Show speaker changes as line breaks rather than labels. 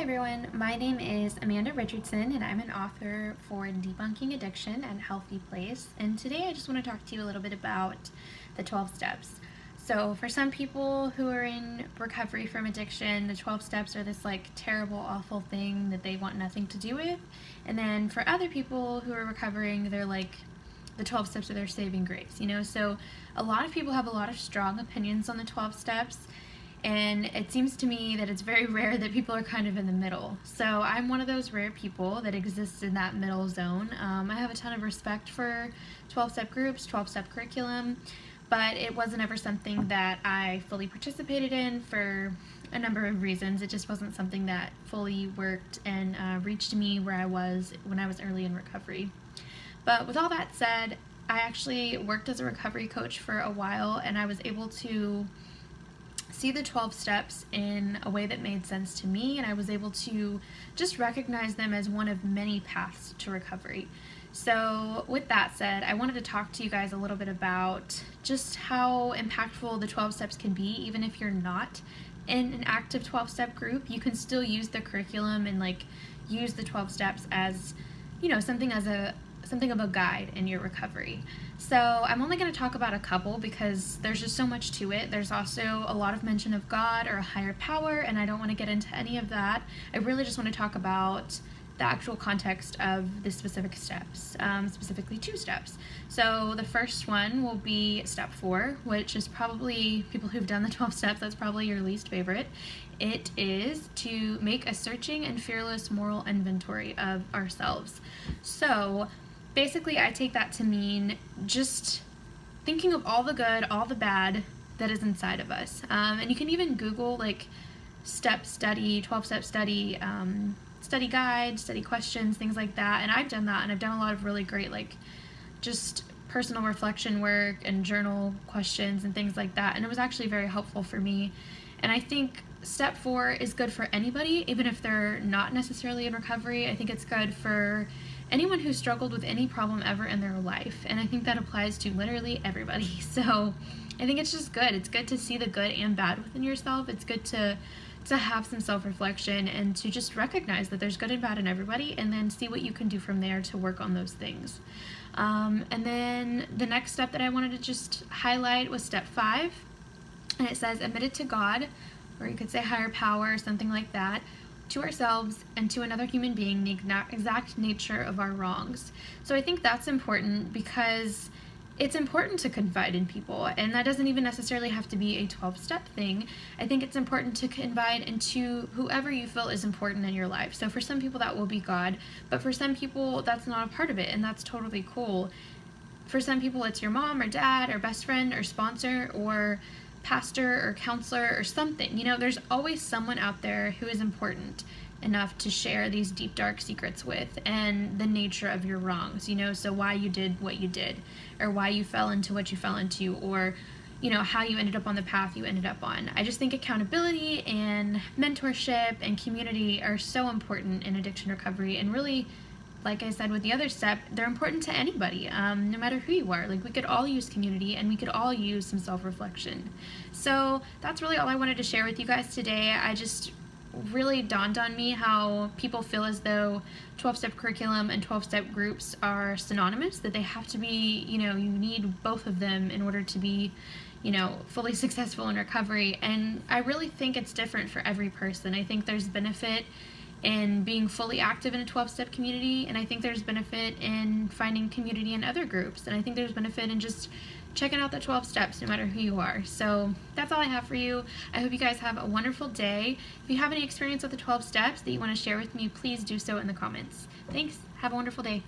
everyone, my name is Amanda Richardson and I'm an author for Debunking Addiction and HealthyPlace, and today I just want to talk to you a little bit about the 12 steps. So for some people who are in recovery from addiction, the 12 steps are this like terrible, awful thing that they want nothing to do with, and then for other people who are recovering, they're like the 12 steps are their saving grace, So a lot of people have a lot of strong opinions on the 12 steps. And it seems to me that it's very rare that people are kind of in the middle. So I'm one of those rare people that exists in that middle zone. I have a ton of respect for 12-step groups, 12-step curriculum, but it wasn't ever something that I fully participated in for a number of reasons. It just wasn't something that fully worked and reached me where I was when I was early in recovery. But with all that said, I actually worked as a recovery coach for a while, and I was able to see the 12 steps in a way that made sense to me, and I was able to just recognize them as one of many paths to recovery. So with that said, I wanted to talk to you guys a little bit about just how impactful the 12 steps can be. Even if you're not in an active 12-step group, you can still use the curriculum and use the 12 steps as something of a guide in your recovery. So I'm only going to talk about a couple because there's just so much to it. There's also a lot of mention of God or a higher power, and I don't want to get into any of that. I really just want to talk about the actual context of the specific steps, specifically 2 steps. So the first one will be step 4, which is probably, people who've done the 12 steps, that's probably your least favorite. It is to make a searching and fearless moral inventory of ourselves. So basically, I take that to mean just thinking of all the good, all the bad that is inside of us. And you can even Google step study, 12-step study, study guide, study questions, things like that. And I've done that, and I've done a lot of really great just personal reflection work and journal questions and things like that. And it was actually very helpful for me. And I think step 4 is good for anybody, even if they're not necessarily in recovery. I think it's good for anyone who struggled with any problem ever in their life, and I think that applies to literally everybody. So I think it's just good. It's good to see the good and bad within yourself. It's good to have some self-reflection and to just recognize that there's good and bad in everybody, and then see what you can do from there to work on those things. And then the next step that I wanted to just highlight was step 5, and it says admit it to God, or you could say higher power or something like that, to ourselves and to another human being the exact nature of our wrongs. So I think that's important because it's important to confide in people, and that doesn't even necessarily have to be a 12-step thing. I think it's important to confide into whoever you feel is important in your life. So for some people that will be God, but for some people that's not a part of it, and that's totally cool. For some people it's your mom or dad or best friend or sponsor or pastor or counselor or something. There's always someone out there who is important enough to share these deep, dark secrets with, and the nature of your wrongs, so why you did what you did, or why you fell into what you fell into, or how you ended up on the path you ended up on. I just think accountability and mentorship and community are so important in addiction recovery, and really, like I said with the other step, they're important to anybody, no matter who you are. We could all use community, and we could all use some self-reflection. So that's really all I wanted to share with you guys today. I just really dawned on me how people feel as though 12-step curriculum and 12-step groups are synonymous, that they have to be, you need both of them in order to be, fully successful in recovery. And I really think it's different for every person. I think there's benefit in being fully active in a 12-step community, and I think there's benefit in finding community in other groups, and I think there's benefit in just checking out the 12 steps no matter who you are. So that's all I have for you. I hope you guys have a wonderful day. If you have any experience with the 12 steps that you want to share with me, please do so in the comments. Thanks. Have a wonderful day.